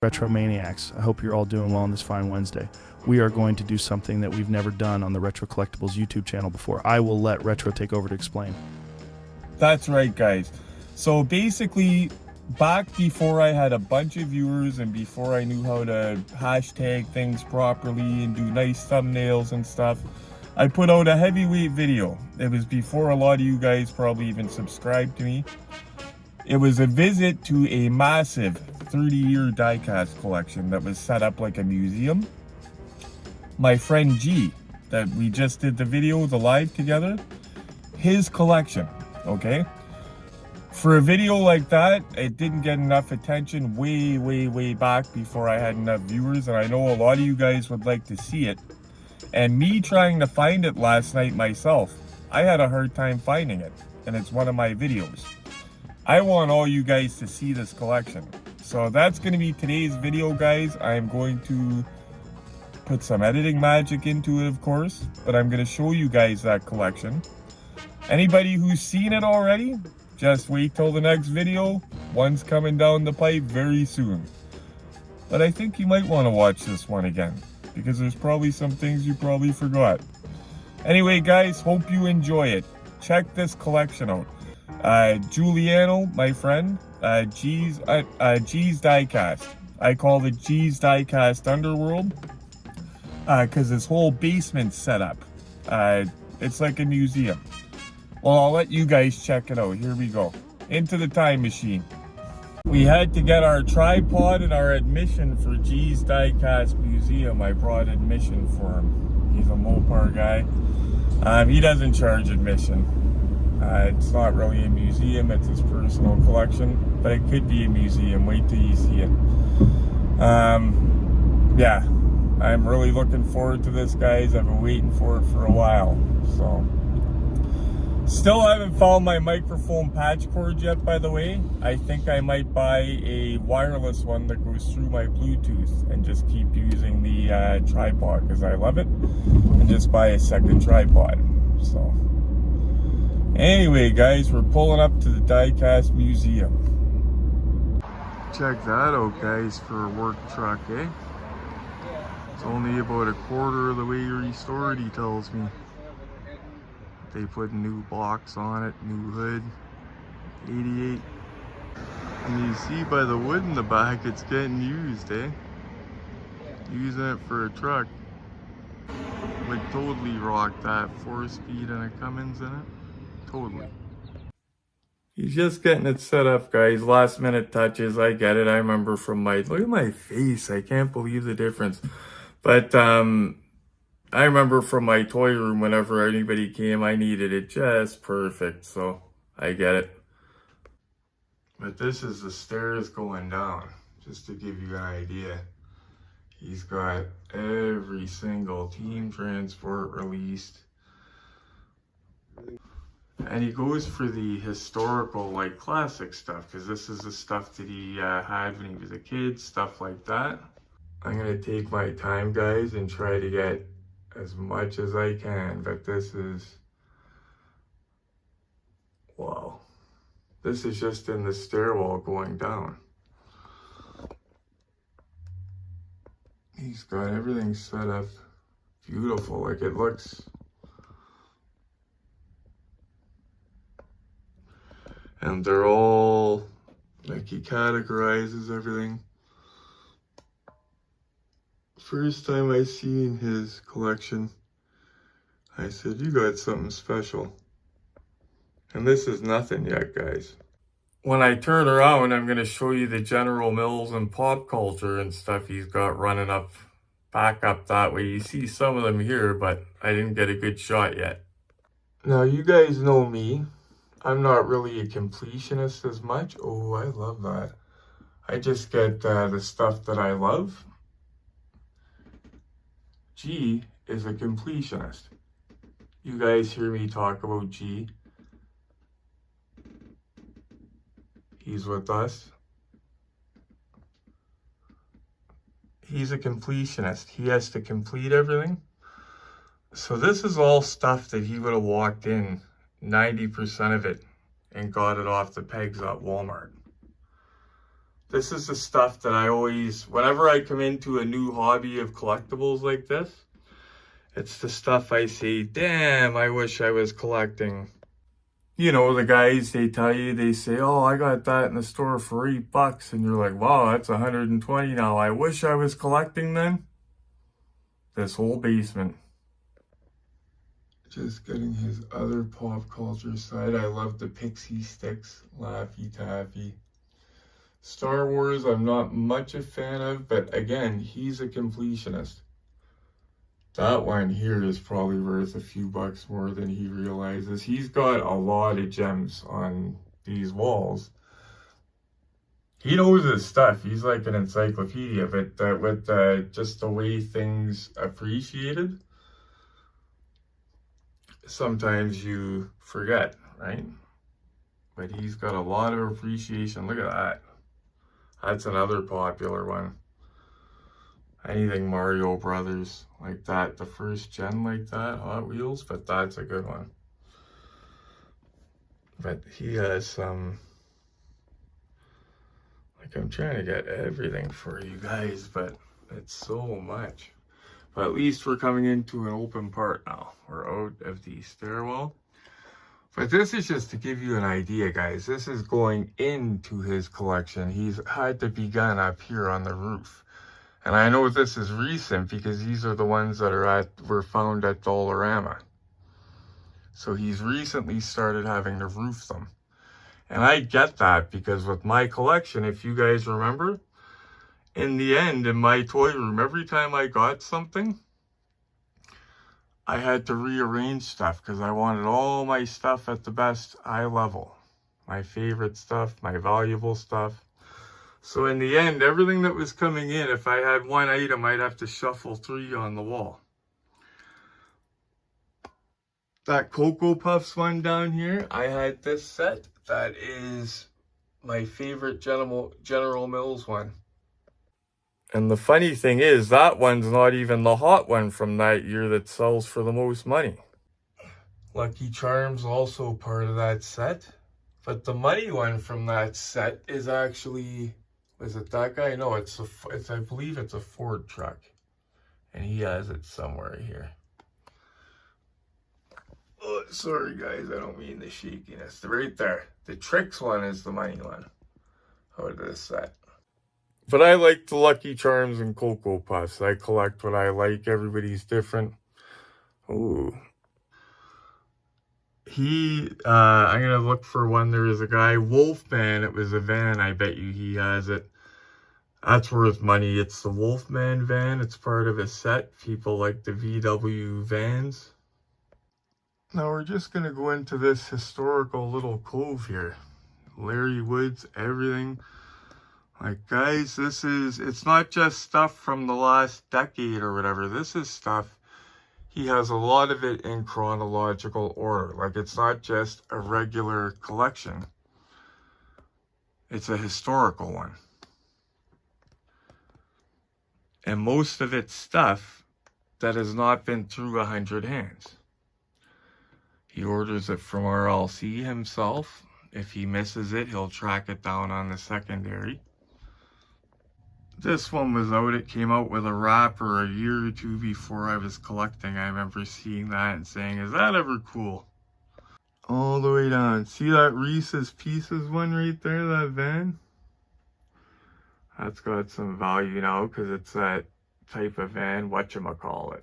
Retro Maniacs, I hope you're all doing well on this fine Wednesday. We are going to do something that we've never done on the Retro Collectibles YouTube channel before. I will let Retro take over to explain. That's right, guys. So basically, back before I had a bunch of viewers and before I knew how to hashtag things properly and do nice thumbnails and stuff, I put out a heavyweight video. It was before a lot of you guys probably even subscribed to me. It was a visit to a massive 30-year diecast collection that was set up like a museum. My friend G, that we just did the video, the live together, his collection, okay? For a video like that, it didn't get enough attention way back before I had enough viewers, and I know a lot of you guys would like to see it. And me trying to find it last night myself, I had a hard time finding it, and it's one of my videos. I want all you guys to see this collection. So that's going to be today's video, guys. I'm going to put some editing magic into it, of course, but I'm going to show you guys that collection. Anybody who's seen it already, just wait till the next video. One's coming down the pipe very soon. But I think you might want to watch this one again, because there's probably some things you probably forgot. Anyway, guys, hope you enjoy it. Check this collection out. Giuliano, my friend, G's Diecast. I call it G's Diecast Underworld because his whole basement's set up. It's like a museum. Well, I'll let you guys check it out. Here we go. Into the time machine. We had to get our tripod and our admission for G's Diecast Museum. I brought admission for him. He's a Mopar guy. He doesn't charge admission. It's not really a museum, it's his personal collection, but it could be a museum. Wait till you see it. Yeah, I'm really looking forward to this, guys. I've been waiting for it for a while. So, still haven't found my microphone patch cord yet, by the way. I think I might buy a wireless one that goes through my Bluetooth and just keep using the tripod because I love it, and just buy a second tripod. So anyway, guys, we're pulling up to the Diecast Museum. Check that out, guys, for a work truck, eh? It's only about a quarter of the way restored, he tells me. They put new blocks on it, new hood, 88. And you see by the wood in the back, it's getting used, eh? Using it for a truck. Would totally rock that 4-speed and a Cummins in it. Totally. He's just getting it set up, guys. Last minute touches. I get it. I remember from my... Look at my face. I can't believe the difference. But I remember from my toy room, whenever anybody came, I needed it just perfect. So I get it. But this is the stairs going down. Just to give you an idea. He's got every single team transport released. And he goes for the historical, like, classic stuff, because this is the stuff that he had when he was a kid, stuff like that. I'm going to take my time, guys, and try to get as much as I can, but this is... Wow. This is just in the stairwell going down. He's got everything set up beautiful, like it looks... And they're all, like, he categorizes everything. First time I seen his collection, I said, you got something special. And this is nothing yet, guys. When I turn around, I'm going to show you the General Mills and pop culture and stuff he's got running up, back up that way. You see some of them here, but I didn't get a good shot yet. Now, you guys know me. I'm not really a completionist as much. Oh, I love that. I just get the stuff that I love. G is a completionist. You guys hear me talk about G. He's with us. He's a completionist. He has to complete everything. So this is all stuff that he would have walked in 90% of it and got it off the pegs at Walmart. This is the stuff that I always, whenever I come into a new hobby of collectibles like this, it's the stuff I say, damn, I wish I was collecting. You know, the guys, they tell you, they say, oh, I got that in the store for $8. And you're like, wow, that's 120 now. I wish I was collecting then. This whole basement. Just getting his other pop culture side. I love the pixie sticks, Laffy Taffy. Star Wars, I'm not much a fan of, but again, he's a completionist. That one here is probably worth a few bucks more than he realizes. He's got a lot of gems on these walls. He knows his stuff. He's like an encyclopedia, but with just the way things appreciated, sometimes you forget, right? But he's got a lot of appreciation. Look at that. That's another popular one. Anything Mario Brothers like that, the first gen like that, Hot Wheels, but that's a good one. But he has some, like, I'm trying to get everything for you guys, but it's so much. But at least we're coming into an open part now. We're out of the stairwell. But this is just to give you an idea, guys. This is going into his collection. He's had to begun up here on the roof. And I know this is recent because these are the ones that were found at Dollarama. So he's recently started having to roof them. And I get that because with my collection, if you guys remember, in the end, in my toy room, every time I got something, I had to rearrange stuff because I wanted all my stuff at the best eye level. My favorite stuff, my valuable stuff. So in the end, everything that was coming in, if I had one item, I'd have to shuffle 3 on the wall. That Cocoa Puffs one down here, I had this set. That is my favorite General Mills one. And the funny thing is, that one's not even the hot one from that year that sells for the most money. Lucky Charms also part of that set. But the money one from that set is actually, is it that guy? No, it's I believe it's a Ford truck. And he has it somewhere here. Oh, sorry guys, I don't mean the shakiness. Right there. The Tricks one is the money one out of this set. But I like the Lucky Charms and Cocoa Puffs. I collect what I like. Everybody's different. Ooh. I'm going to look for one. There is a guy, Wolfman. It was a van. I bet you he has it. That's worth money. It's the Wolfman van. It's part of a set. People like the VW vans. Now we're just going to go into this historical little cove here. Larry Woods, everything. Like, guys, it's not just stuff from the last decade or whatever. This is stuff, he has a lot of it in chronological order. Like, it's not just a regular collection. It's a historical one. And most of it's stuff that has not been through 100 hands. He orders it from RLC himself. If he misses it, he'll track it down on the secondary. This one was out. It came out with a wrapper a year or two before I was collecting. I remember seeing that and saying, is that ever cool? All the way down. See that Reese's Pieces one right there, that van? That's got some value now because it's that type of van, whatchamacallit.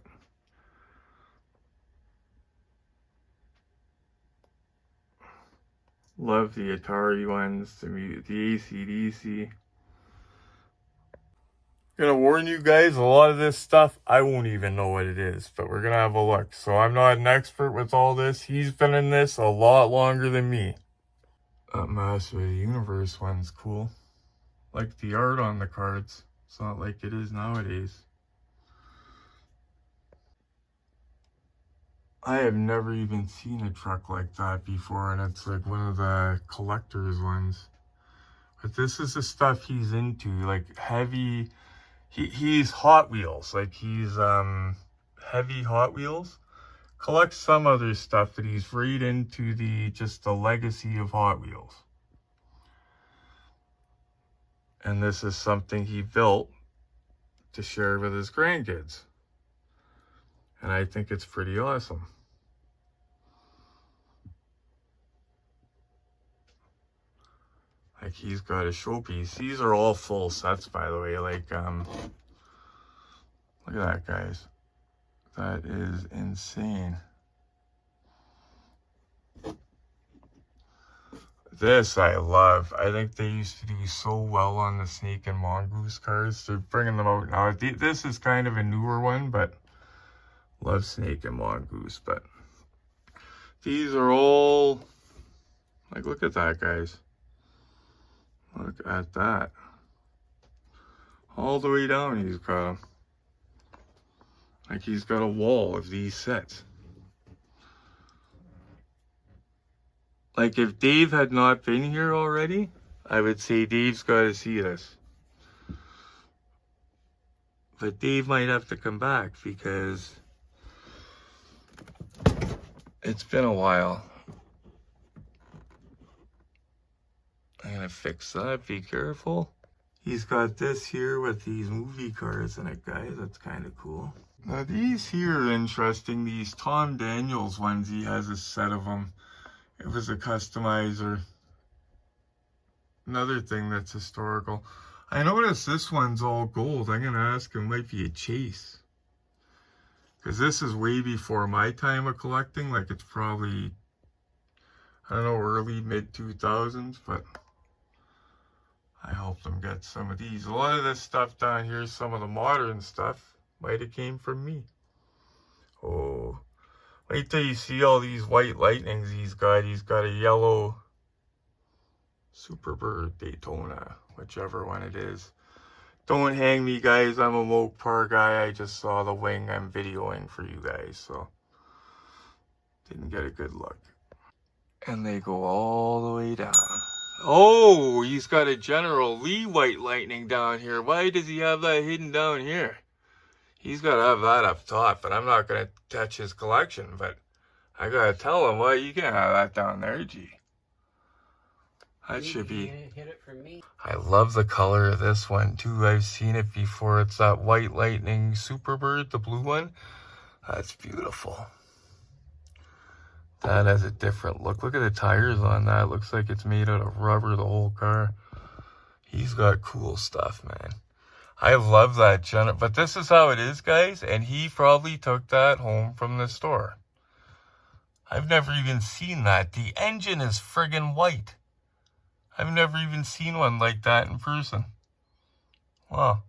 Love the Atari ones, the AC/DC. Gonna warn you guys, a lot of this stuff, I won't even know what it is, but we're gonna have a look. So I'm not an expert with all this. He's been in this a lot longer than me. That Master of the Universe one's cool. Like the art on the cards. It's not like it is nowadays. I have never even seen a truck like that before, and it's like one of the collector's ones. But this is the stuff he's into, like heavy. He's Hot Wheels, like he's heavy Hot Wheels. Collects some other stuff, but he's right into just the legacy of Hot Wheels. And this is something he built to share with his grandkids. And I think it's pretty awesome. Like, he's got a showpiece. These are all full sets, by the way. Like, look at that, guys. That is insane. This I love. I think they used to do so well on the Snake and Mongoose cars. They're bringing them out now. This is kind of a newer one, but love Snake and Mongoose. But these are all, like, look at that, guys. Look at that. All the way down he's got them. Like, he's got a wall of these sets. Like, if Dave had not been here already, I would say Dave's got to see this. But Dave might have to come back because it's been a while. I'm going to fix that. Be careful. He's got this here with these movie cars in it, guys. That's kind of cool. Now, these here are interesting. These Tom Daniels ones, he has a set of them. It was a customizer. Another thing that's historical. I noticed this one's all gold. I'm going to ask him, might be a chase. Because this is way before my time of collecting. Like, it's probably, I don't know, early, mid-2000s. But I helped him get some of these. A lot of this stuff down here, some of the modern stuff, might have came from me. Oh. Wait till you see all these white lightnings he's got. He's got a yellow Superbird Daytona, whichever one it is. Don't hang me, guys. I'm a Mopar guy. I just saw the wing. I'm videoing for you guys, so didn't get a good look. And they go all the way down. Oh, he's got a General Lee white lightning down here. Why does he have that hidden down here? He's got to have that up top, but I'm not going to touch his collection. But I got to tell him, well, you can't have that down there, gee. That should be... Hit it from me. I love the color of this one, too. I've seen it before. It's that White Lightning Superbird, the blue one. That's beautiful. That has a different look. Look at the tires on that. Looks like it's made out of rubber, the whole car. He's got cool stuff, man. I love that, but this is how it is, guys, and he probably took that home from the store. I've never even seen that. The engine is friggin' white. I've never even seen one like that in person. Wow.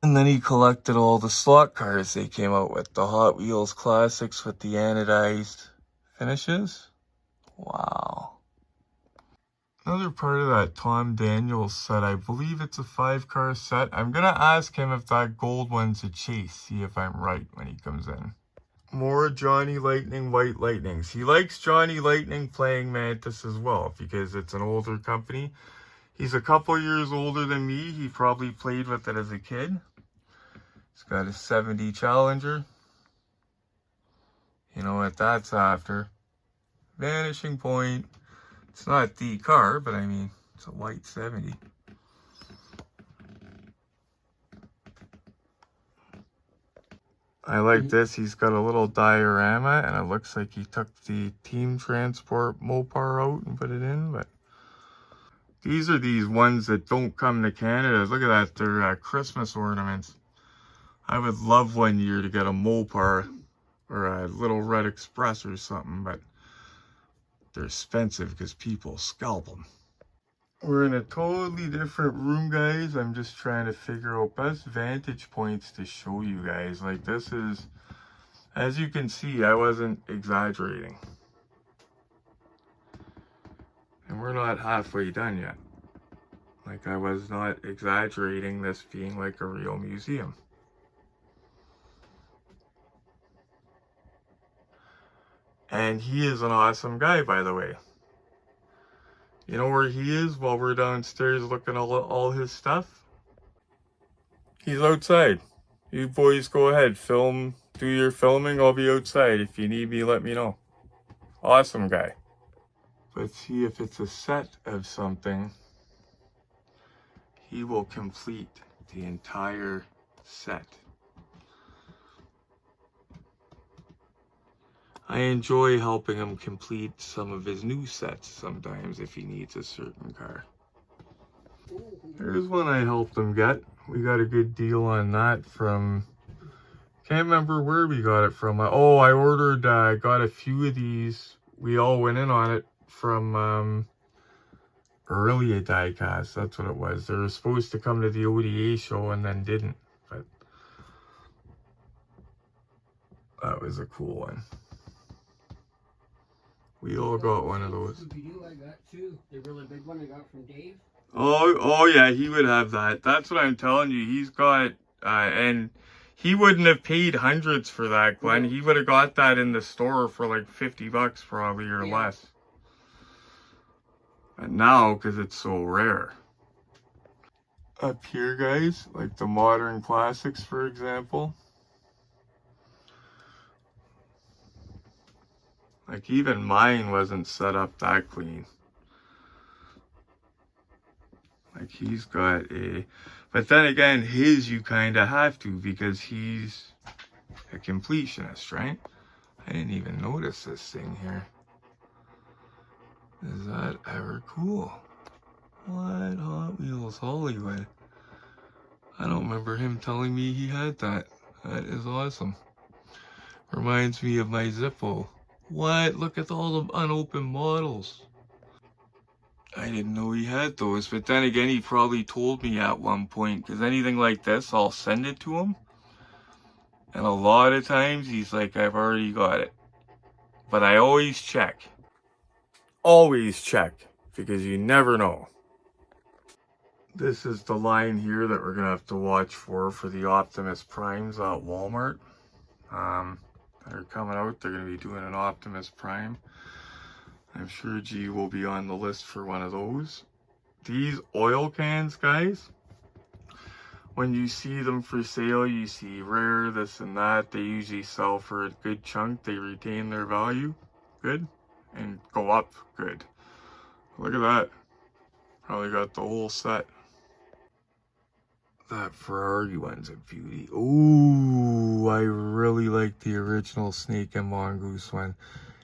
And then he collected all the slot cars they came out with, the Hot Wheels Classics with the anodized finishes. Wow. Another part of that Tom Daniels set, I believe it's a 5-car set. I'm going to ask him if that gold one's a chase, see if I'm right when he comes in. More Johnny Lightning White Lightnings. He likes Johnny Lightning playing Mantis as well because it's an older company. He's a couple years older than me. He probably played with it as a kid. He's got a 70 Challenger. You know what that's after. Vanishing Point. It's not the car, but I mean, it's a white 70. I like this. He's got a little diorama, and it looks like he took the Team Transport Mopar out and put it in, but these are these ones that don't come to Canada. Look at that. They're Christmas ornaments. I would love one year to get a Mopar or a Little Red Express or something, but they're expensive because people scalp them. We're in a totally different room, guys. I'm just trying to figure out best vantage points to show you guys. Like, this is, as you can see, I wasn't exaggerating. And we're not halfway done yet. Like, I was not exaggerating this being like a real museum. And he is an awesome guy, by the way. You know where he is while we're downstairs looking at all his stuff? He's outside. You boys go ahead, film, do your filming. I'll be outside. If you need me, let me know. Awesome guy. Let's see if it's a set of something. he will complete the entire set. I enjoy helping him complete some of his new sets sometimes if he needs a certain car. Here's one I helped him get. We got a good deal on that from, can't remember where we got it from. Oh, I ordered, got a few of these. We all went in on it from early at Diecast. That's what it was. They were supposed to come to the ODA show and then didn't. But that was a cool one. We all got one of those. I got two. The really big one I got from Dave. Oh yeah, he would have that. That's what I'm telling you. He's got, and he wouldn't have paid hundreds for that, Glenn. He would have got that in the store for like $50 probably or less. And now, because it's so rare. Up here, guys, like the modern classics, for example. Like even mine wasn't set up that clean. Like he's got a, but then again, his you kind of have to because he's a completionist, right? I didn't even notice this thing here. Is that ever cool? What? Hot Wheels Hollywood. I don't remember him telling me he had that. That is awesome. Reminds me of my Zippo. What? Look at all the unopened models. I didn't know he had those, but then again, he probably told me at one point, because anything like this, I'll send it to him. And a lot of times, he's like, I've already got it. But I always check. Always check, because you never know. This is the line here that we're going to have to watch for the Optimus Primes at Walmart. They're coming out, they're going to be doing an Optimus Prime. I'm sure G will be on the list for one of those. These oil cans, guys, when you see them for sale, you see rare, this and that. They usually sell for a good chunk. They retain their value, good, and go up, good. Look at that. Probably got the whole set. That Ferrari one's a beauty. Ooh, I really like the original Snake and Mongoose one.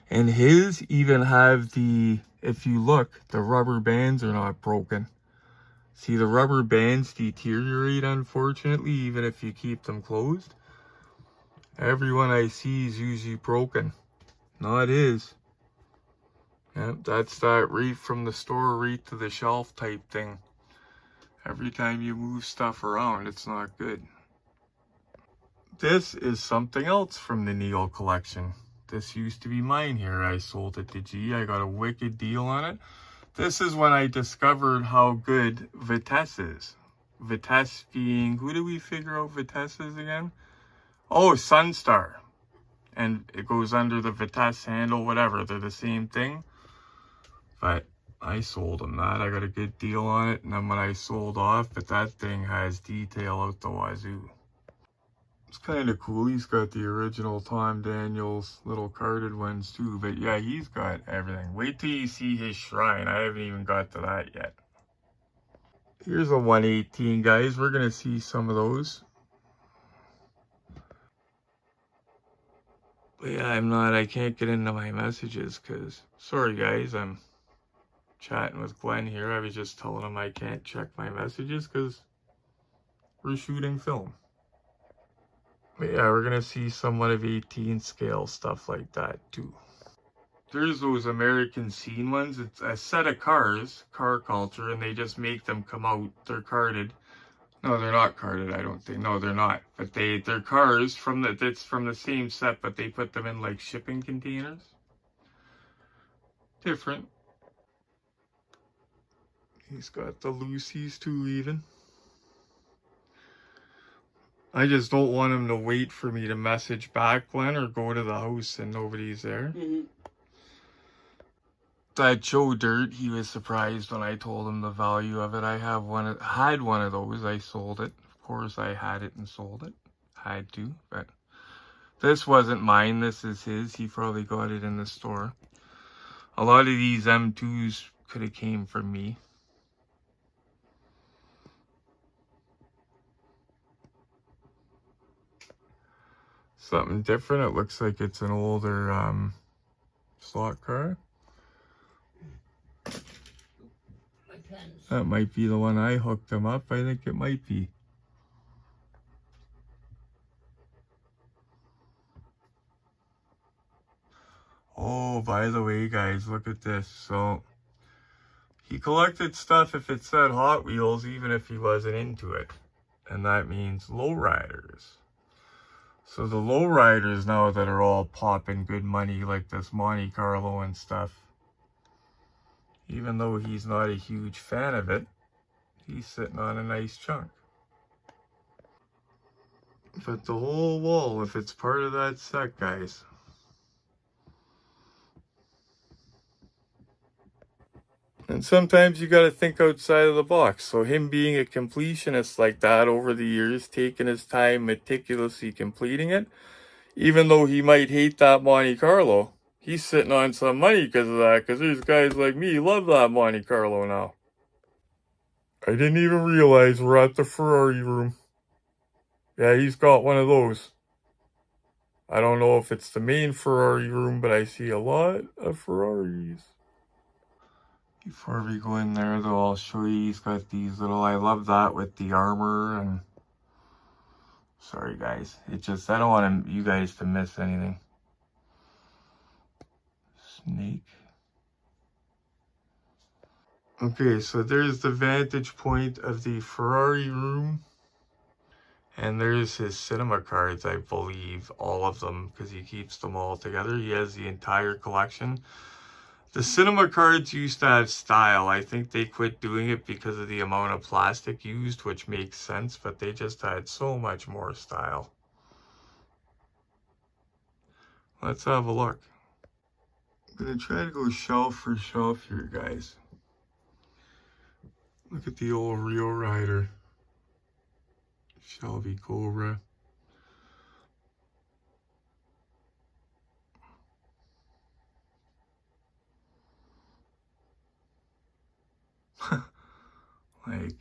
And his even have the, if you look, the rubber bands are not broken. See, the rubber bands deteriorate, unfortunately, even if you keep them closed. Everyone I see is usually broken. Not his. Yep, that's that right from the store right to the shelf type thing. Every time you move stuff around, it's not good. This is something else from the Neil collection. This used to be mine here. I sold it to G. I got a wicked deal on it. This is when I discovered how good Vitesse is. Vitesse being, who do we figure out Vitesse is again? Oh, Sunstar. And it goes under the Vitesse handle, whatever. They're the same thing. But I sold him that. I got a good deal on it. And then when I sold off, but that thing has detail out the wazoo. It's kind of cool. He's got the original Tom Daniels little carded ones too. But yeah, he's got everything. Wait till you see his shrine. I haven't even got to that yet. Here's a 118, guys. We're going to see some of those. But yeah, I can't get into my messages because, sorry guys, I'm chatting with Glenn here. I was just telling him I can't check my messages because we're shooting film. But yeah, we're going to see somewhat of 18 scale stuff like that too. There's those American scene ones. It's a set of cars, car culture, and they just make them come out. They're carded. No, they're not carded, I don't think. No, they're not. But they're cars it's from the same set, but they put them in like shipping containers. Different. He's got the Lucy's too, even. I just don't want him to wait for me to message back, Glenn, or go to the house and nobody's there. That Joe Dirt, he was surprised when I told him the value of it. I had one of those. I sold it. Of course, I had it and sold it. Had to, but this wasn't mine. This is his. He probably got it in the store. A lot of these M2s could have came from me. Something different. It looks like it's an older slot car. My pens. That might be the one I hooked him up. I think it might be. Oh, by the way, guys, look at this. So, he collected stuff if it said Hot Wheels, even if he wasn't into it. And that means lowriders. So the lowriders now that are all popping good money, like this Monte Carlo and stuff, even though he's not a huge fan of it, he's sitting on a nice chunk. But the whole wall, if it's part of that set, guys. And sometimes you gotta think outside of the box. So him being a completionist like that over the years, taking his time meticulously completing it, even though he might hate that Monte Carlo, he's sitting on some money because of that, because there's guys like me who love that Monte Carlo now. I didn't even realize we're at the Ferrari room. Yeah, he's got one of those. I don't know if it's the main Ferrari room, but I see a lot of Ferraris. Before we go in there, though, I'll show you, he's got these little, I love that with the armor, and sorry guys, it just, I don't want you guys to miss anything. Snake. Okay, so there's the vantage point of the Ferrari room. And there's his cinema cards, I believe, all of them, because he keeps them all together. He has the entire collection. The cinema cards used to have style. I think they quit doing it because of the amount of plastic used, which makes sense, but they just had so much more style. Let's have a look. I'm going to try to go shelf for shelf here, guys. Look at the old Rio Rider. Shelby Cobra. Like,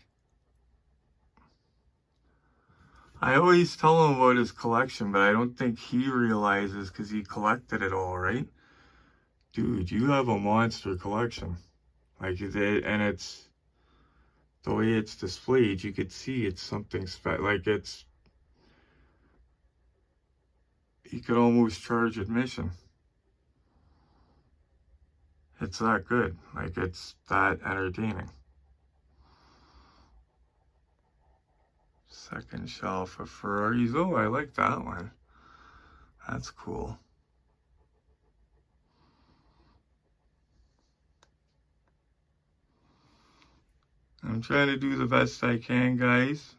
I always tell him about his collection, but I don't think he realizes because he collected it all, right? Dude, you have a monster collection. Like, and it's the way it's displayed, you could see it's something special. Like, it's, you could almost charge admission. It's that good. Like, it's that entertaining. Second shelf of Ferraris. Oh, I like that one. That's cool. I'm trying to do the best I can, guys.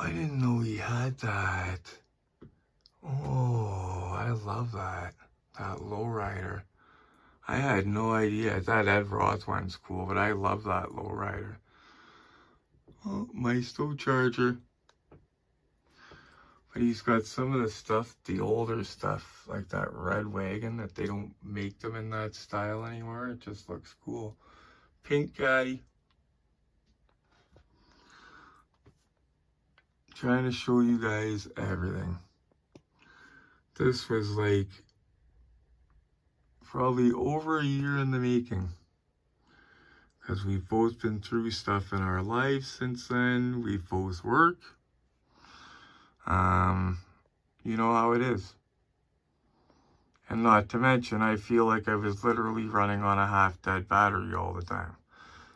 I didn't know he had that. Oh, I love that. That lowrider. I had no idea. That Ed Roth one's cool, but I love that lowrider. Oh, Maisto Charger. But he's got some of the stuff, the older stuff, like that red wagon, that they don't make them in that style anymore. It just looks cool. Pink Caddy. Trying to show you guys everything. This was like probably over a year in the making. Because we've both been through stuff in our lives since then. We've both worked. You know how it is. And not to mention, I feel like I was literally running on a half-dead battery all the time.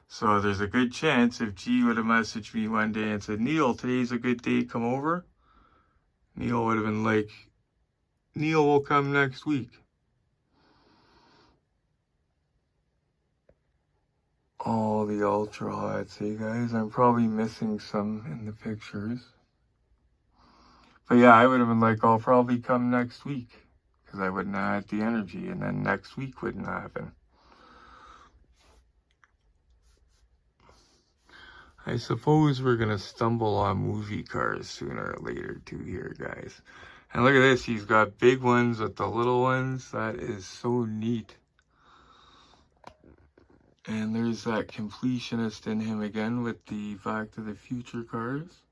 So there's a good chance if G would have messaged me one day and said, Neil, today's a good day, come over. Neil would have been like, Neil will come next week. All the ultra hots, hey guys. I'm probably missing some in the pictures. But yeah, I would have been like, I'll probably come next week. Because I wouldn't have had the energy, and then next week wouldn't happen. I suppose we're going to stumble on movie cars sooner or later too here, guys. And look at this, he's got big ones with the little ones. That is so neat. And there's that completionist in him again with the Back to the Future cars.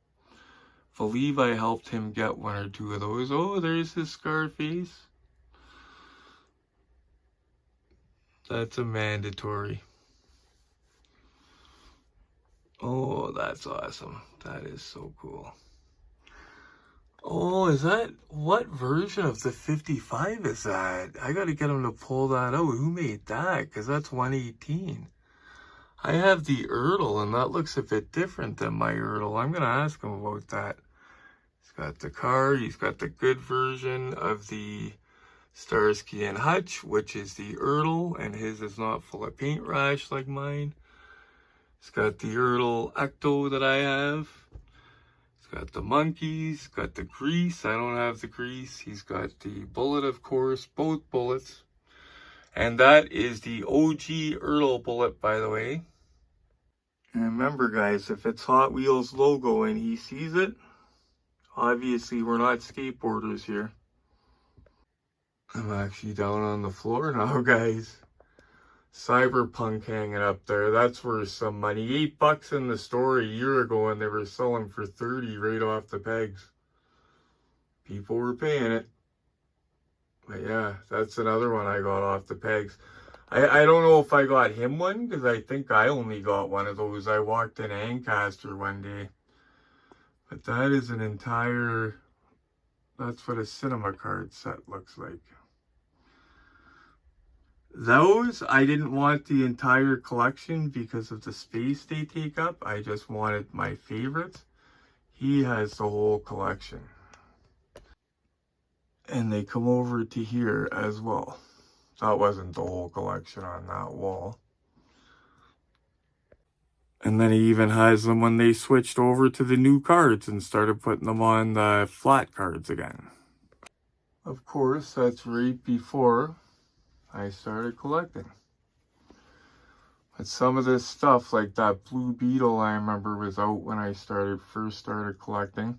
Believe I helped him get one or two of those. Oh, there's his Scarface. That's a mandatory. Oh, that's awesome. That is so cool. Oh, is that, what version of the 55 is that? I gotta get him to pull that out. Who made that? Because that's 118. I have the ERTL, and that looks a bit different than my ERTL. I'm gonna ask him about that. He's got the car. He's got the good version of the Starsky and Hutch, which is the ERTL, and his is not full of paint rash like mine. He's got the ERTL Ecto that I have. He's got the monkeys, got the grease. I don't have the grease. He's got the bullet, of course, both bullets. And that is the OG ERTL bullet, by the way. And remember, guys, if it's Hot Wheels logo and he sees it, obviously we're not skateboarders here. I'm actually down on the floor now, guys. Cyberpunk hanging up there. That's worth some money. $8 in the store a year ago, and they were selling for 30 right off the pegs. People were paying it. But yeah, that's another one I got off the pegs. I don't know if I got him one, because I think I only got one of those. I walked in Ancaster one day. But that is an entire... That's what a cinema card set looks like. Those, I didn't want the entire collection because of the space they take up. I just wanted my favorites. He has the whole collection. And they come over to here as well. That wasn't the whole collection on that wall. And then he even has them when they switched over to the new cards and started putting them on the flat cards again. Of course, that's right before I started collecting. But some of this stuff, like that Blue Beetle, I remember was out when I first started collecting.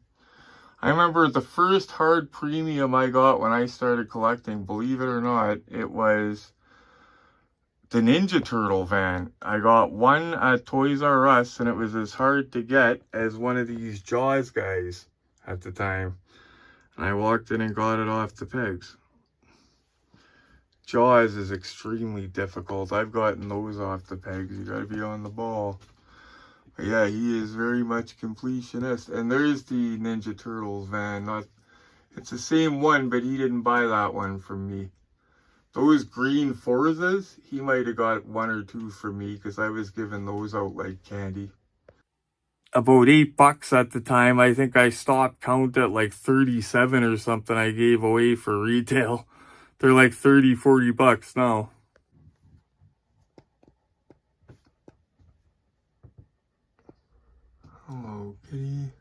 I remember the first hard premium I got when I started collecting, believe it or not, it was the Ninja Turtle van. I got one at Toys R Us, and it was as hard to get as one of these Jaws guys at the time. And I walked in and got it off the pegs. Jaws is extremely difficult. I've gotten those off the pegs. You gotta be on the ball. But yeah, he is very much completionist. And there's the Ninja Turtles van. It's the same one, but he didn't buy that one from me. Those green Forzas, he might have got one or two from me because I was giving those out like candy. About $8 at the time. I think I stopped count at like 37 or something I gave away for retail. They're like 30, $40 now. Hello, kitty.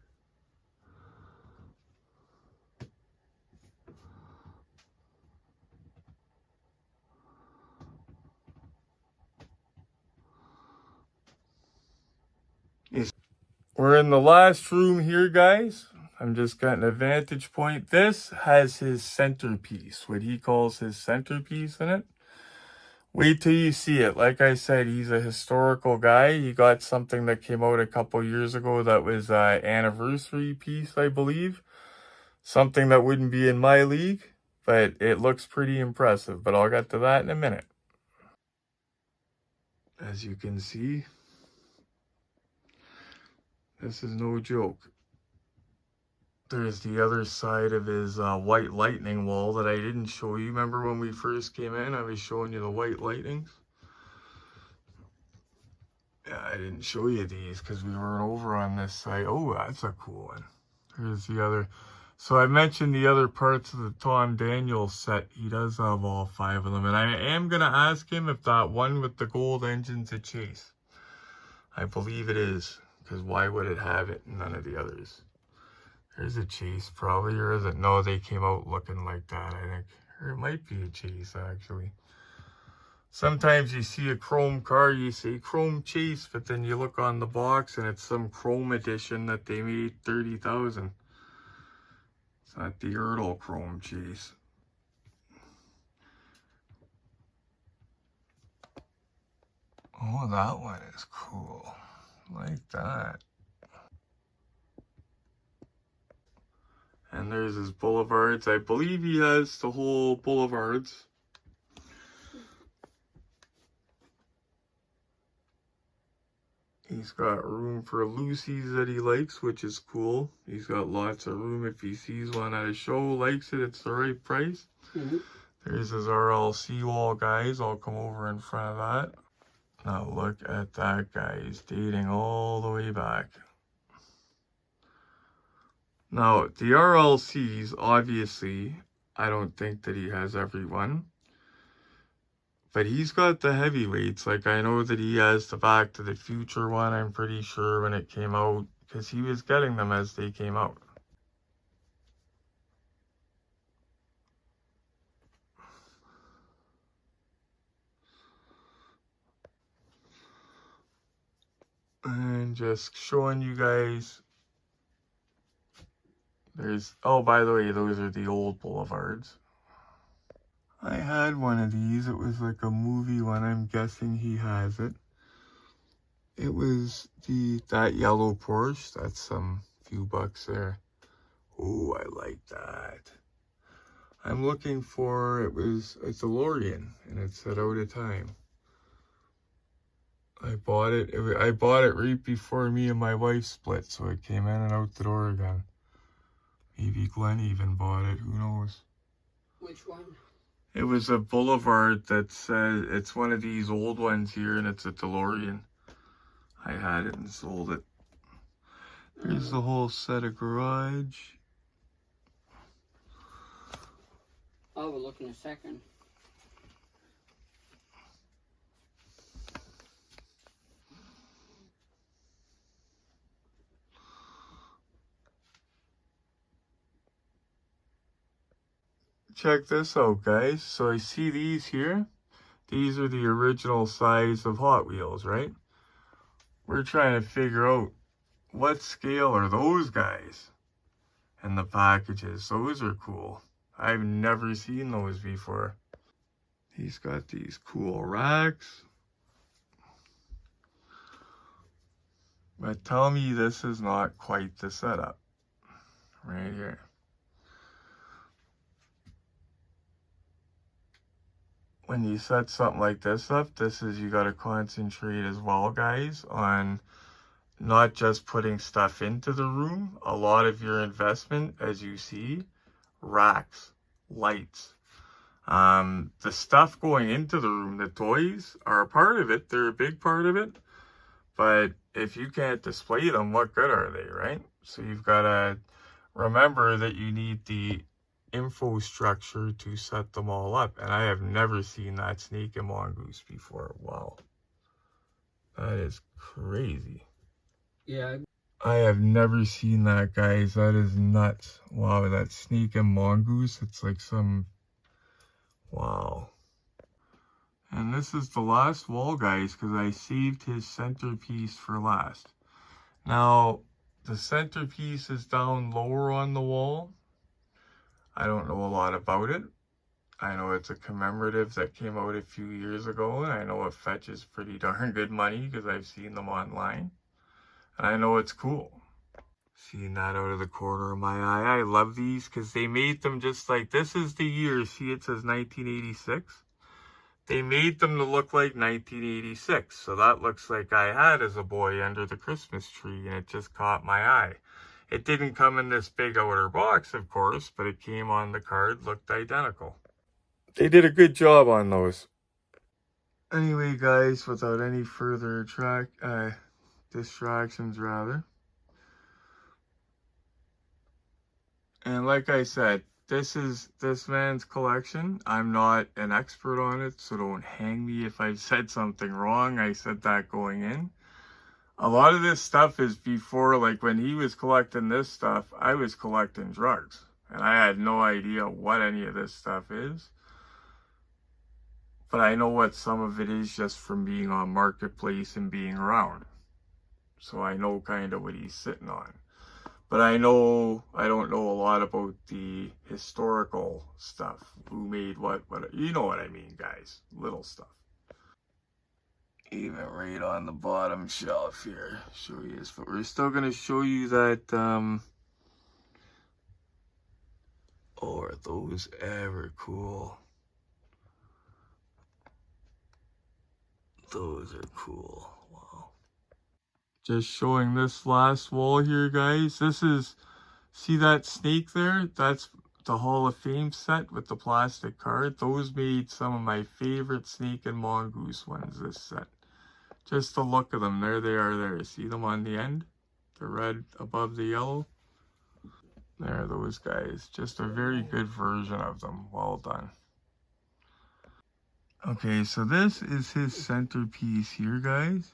We're in the last room here, guys. I'm just got an vantage point. This has his centerpiece, what he calls his centerpiece in it. Wait till you see it. Like I said, he's a historical guy. He got something that came out a couple years ago that was an anniversary piece, I believe. Something that wouldn't be in my league, but it looks pretty impressive. But I'll get to that in a minute. As you can see, this is no joke. There's the other side of his white lightning wall that I didn't show you. Remember when we first came in, I was showing you the white lightnings? Yeah, I didn't show you these because we weren't over on this side. Oh, that's a cool one. Here's the other. So I mentioned the other parts of the Tom Daniels set. He does have all 5 of them. And I am going to ask him if that one with the gold engine's a chase. I believe it is. Because why would it have it and none of the others? There's a chase probably, or is it? No, they came out looking like that, I think. Or it might be a chase, actually. Sometimes you see a chrome car, you say chrome chase, but then you look on the box and it's some chrome edition that they made 30,000. It's not the ERTL chrome chase. Oh, that one is cool. I like that. And there's his Boulevards. I believe he has the whole Boulevards. He's got room for Lucy's that he likes, which is cool. He's got lots of room if he sees one at a show, likes it, it's the right price. There's his RLC wall, guys. I'll come over in front of that. Now look at that guy. He's dating all the way back. Now, the RLCs, obviously, I don't think that he has every one. But he's got the heavyweights. Like, I know that he has the Back to the Future one, I'm pretty sure, when it came out. Because he was getting them as they came out. And just showing you guys. There's, oh, by the way, those are the old Boulevards. I had one of these. It was like a movie one. I'm guessing he has it. It was that yellow Porsche. That's some few bucks there. Oh, I like that. I'm looking for, it's a DeLorean, and it said out of time. I bought it right before me and my wife split, so it came in and out the door again. Maybe Glenn even bought it, who knows? Which one? It was a Boulevard that said, it's one of these old ones here, and it's a DeLorean. I had it and sold it. Here's the whole set of garage. I'll have a look in a second. Check this out, guys. So I see these here. These are the original size of Hot Wheels, right? We're trying to figure out what scale are those guys in the packages. Those are cool. I've never seen those before. He's got these cool racks. But tell me this is not quite the setup. Right here. When you set something like this up, you got to concentrate as well, guys, on not just putting stuff into the room. A lot of your investment, as you see, racks, lights, the stuff going into the room, the toys are a part of it. They're a big part of it. But if you can't display them, what good are they, right? So you've got to remember that you need the infrastructure to set them all up. And I have never seen that snake and mongoose before. Wow. That is crazy. Yeah. I have never seen that, guys. That is nuts. Wow, that snake and mongoose. It's like some... Wow. And this is the last wall, guys, because I saved his centerpiece for last. Now, the centerpiece is down lower on the wall. I don't know a lot about it. I know it's a commemorative that came out a few years ago, and I know it fetches pretty darn good money because I've seen them online. And I know it's cool. Seeing that out of the corner of my eye. I love these because they made them just like, this is the year. See, it says 1986. They made them to look like 1986. So that looks like I had as a boy under the Christmas tree, and it just caught my eye. It didn't come in this big outer box, of course, but it came on the card, looked identical. They did a good job on those. Anyway, guys, without any further distractions, rather. And like I said, this is this man's collection. I'm not an expert on it, so don't hang me if I said something wrong. I said that going in. A lot of this stuff is before, like when he was collecting this stuff, I was collecting drugs. And I had no idea what any of this stuff is. But I know what some of it is just from being on Marketplace and being around. So I know kind of what he's sitting on. But I don't know a lot about the historical stuff. Who made what, you know what I mean, guys. Little stuff. Even right on the bottom shelf here. Show you this, but we're still going to show you that Oh, are those ever cool? Those are cool. Wow. Just showing this last wall here, guys. This is, see that snake there? That's the Hall of Fame set with the plastic card. Those made some of my favorite snake and mongoose ones, this set. Just the look of them. There they are there. See them on the end? The red above the yellow. There are those guys. Just a very good version of them. Well done. Okay, so this is his centerpiece here, guys.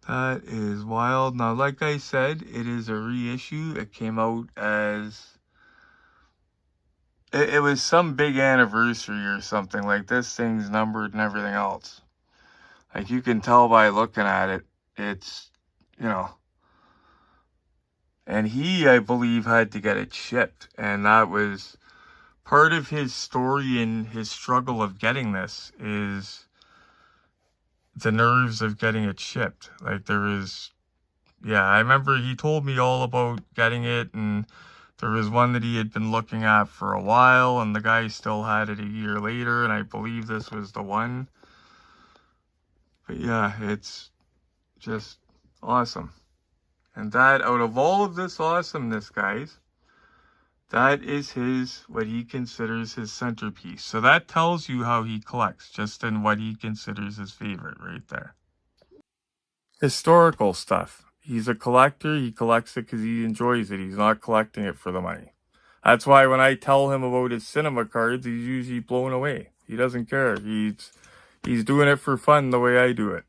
That is wild. Now, like I said, it is a reissue. It came out as... It was some big anniversary or something. Like, this thing's numbered and everything else. Like, you can tell by looking at it. It's, you know... And he, I believe, had to get it shipped. And that was part of his story and his struggle of getting this is the nerves of getting it shipped. Like, there was... Yeah, I remember he told me all about getting it, and there was one that he had been looking at for a while, and the guy still had it a year later, and I believe this was the one. But yeah, it's just awesome. And that, out of all of this awesomeness, guys, that is his, what he considers his centerpiece. So that tells you how he collects, just in what he considers his favorite right there. Historical stuff. He's a collector. He collects it because he enjoys it. He's not collecting it for the money. That's why when I tell him about his cinema cards, he's usually blown away. He doesn't care. He's doing it for fun the way I do it.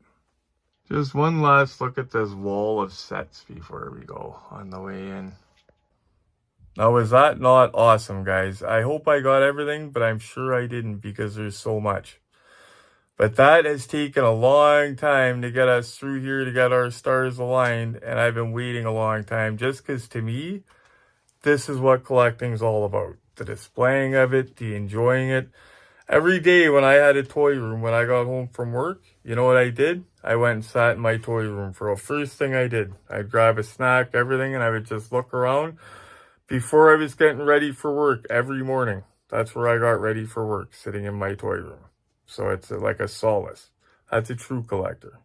Just one last look at this wall of sets before we go on the way in. Now, was that not awesome, guys? I hope I got everything, but I'm sure I didn't because there's so much. But that has taken a long time to get us through here, to get our stars aligned, and I've been waiting a long time just because, to me, this is what collecting's all about. The displaying of it, the enjoying it. Every day when I had a toy room, when I got home from work, you know what I did? I went and sat in my toy room for the first thing I did. I'd grab a snack, everything, and I would just look around before I was getting ready for work every morning. That's where I got ready for work, sitting in my toy room. So it's like a solace. That's a true collector.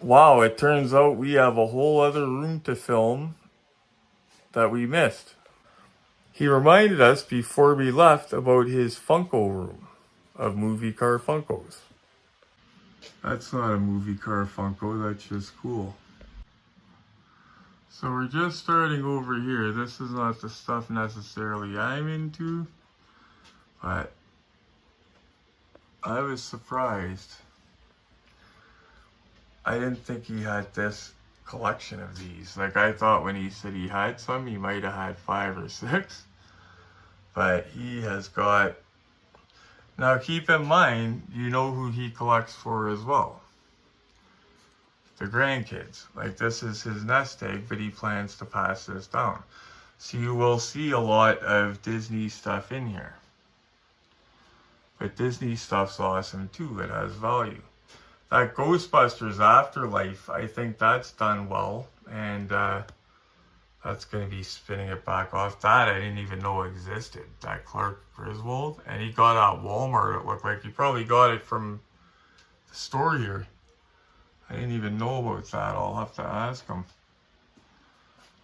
Wow, it turns out we have a whole other room to film that we missed. He reminded us before we left about his Funko room of movie car Funkos. That's not a movie car Funko, that's just cool. So we're just starting over here. This is not the stuff necessarily I'm into, but I was surprised. I didn't think he had this collection of these. Like, I thought when he said he had some, he might have had 5 or 6. But he has got... Now keep in mind, you know who he collects for as well. The grandkids. Like, this is his nest egg, but he plans to pass this down. So you will see a lot of Disney stuff in here. But Disney stuff's awesome too. It has value. That Ghostbusters Afterlife, I think that's done well. And that's going to be spinning it back off. That I didn't even know existed. That Clark Griswold. And he got it at Walmart. It looked like he probably got it from the store here. I didn't even know about that. I'll have to ask him.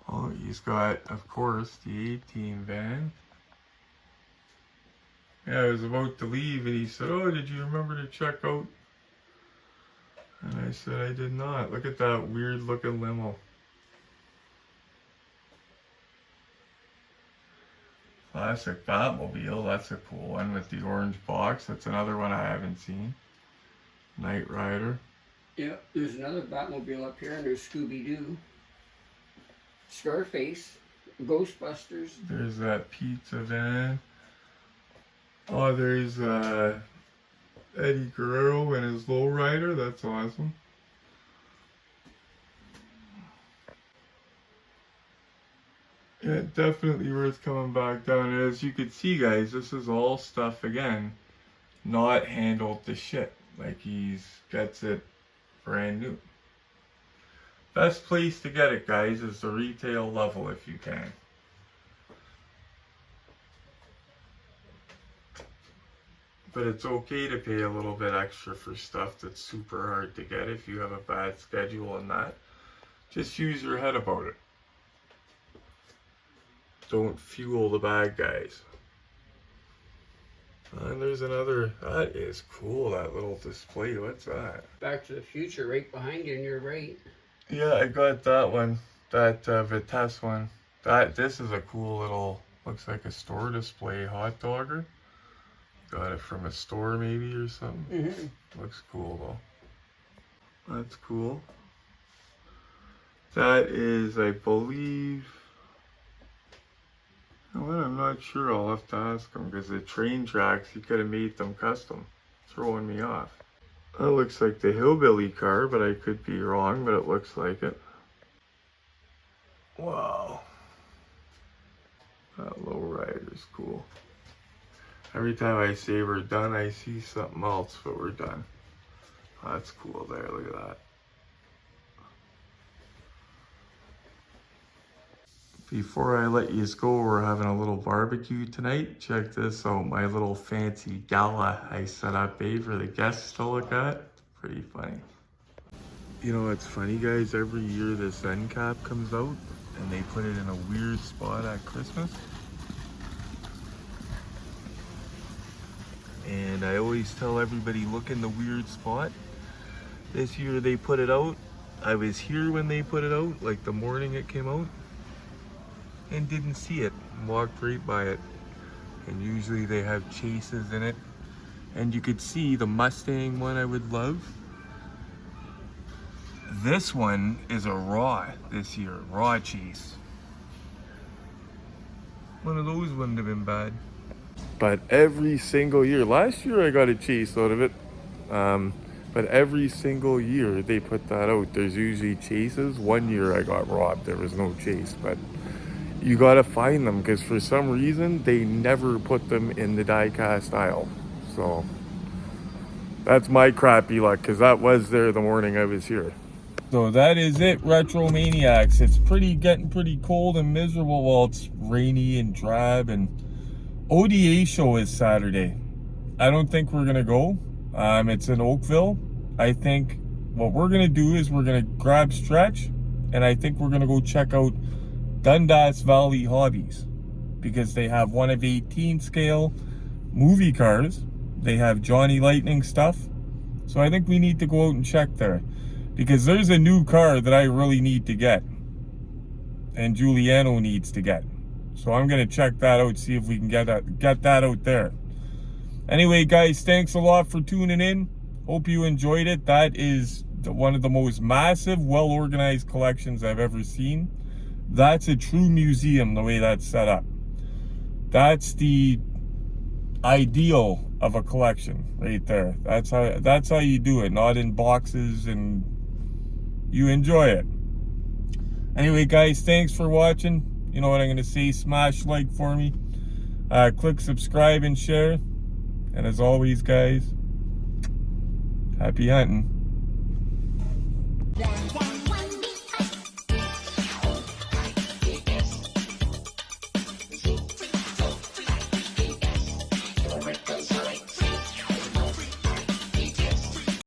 Oh, he's got, of course, the 18 van. Yeah, I was about to leave and he said, oh, did you remember to check out? And I said, I did not. Look at that weird looking limo. Classic Batmobile, that's a cool one with the orange box. That's another one I haven't seen. Knight Rider. Yeah, there's another Batmobile up here, and there's Scooby-Doo. Scarface. Ghostbusters. There's that pizza van. Oh, there's Eddie Guerrero and his lowrider. That's awesome. Yeah, definitely worth coming back down. And as you can see, guys, this is all stuff, again, not handled to shit. Like, he's gets it brand new. Best place to get it, guys, is the retail level if you can. But it's okay to pay a little bit extra for stuff that's super hard to get if you have a bad schedule and that. Just use your head about it. Don't fuel the bad guys. And there's another, that is cool, that little display. What's that? Back to the Future right behind you, and you're right. Yeah, I got that one, that Vitesse one. This is a cool little, looks like a store display hot dogger. Got it from a store maybe or something. Mm-hmm. Looks cool though. That's cool. That is, I believe, well, I'm not sure. I'll have to ask him because the train tracks, he could have made them custom. Throwing me off. That looks like the Hillbilly car, but I could be wrong, but it looks like it. Wow. That lowrider's cool. Every time I say we're done, I see something else, but we're done. That's cool there, look at that. Before I let you go, we're having a little barbecue tonight. Check this out, my little fancy gala I set up, for the guests to look at. Pretty funny. You know what's funny, guys? Every year this end cap comes out and they put it in a weird spot at Christmas. And I always tell everybody, look in the weird spot. This year they put it out. I was here when they put it out, like the morning it came out, and didn't see it. Walked right by it. And usually they have chases in it. And you could see the Mustang one I would love. This one is a raw this year, raw chase. One of those wouldn't have been bad. But every single year, last year I got a chase out of it, but every single year they put that out. There's usually chases. One year I got robbed, there was no chase, but you gotta find them because for some reason they never put them in the diecast aisle. So that's my crappy luck because that was there the morning I was here. So that is it, Retro Maniacs. It's getting pretty cold and miserable. Well, it's rainy and drab, and ODA show is Saturday. I don't think we're gonna go. It's in Oakville. I think what we're gonna do is we're gonna grab Stretch, and I think we're gonna go check out Dundas Valley Hobbies because they have 1 of 18 scale movie cars. They have Johnny Lightning stuff. So I think we need to go out and check there because there's a new car that I really need to get and Giuliano needs to get. So I'm going to check that out, see if we can get that out there. Anyway, guys, thanks a lot for tuning in. Hope you enjoyed it. That is one of the most massive, well-organized collections I've ever seen. That's a true museum, the way that's set up. That's the ideal of a collection right there. That's how you do it, not in boxes, and you enjoy it. Anyway, guys, thanks for watching. You know what I'm going to say, smash like for me, click subscribe and share, and as always, guys, happy hunting.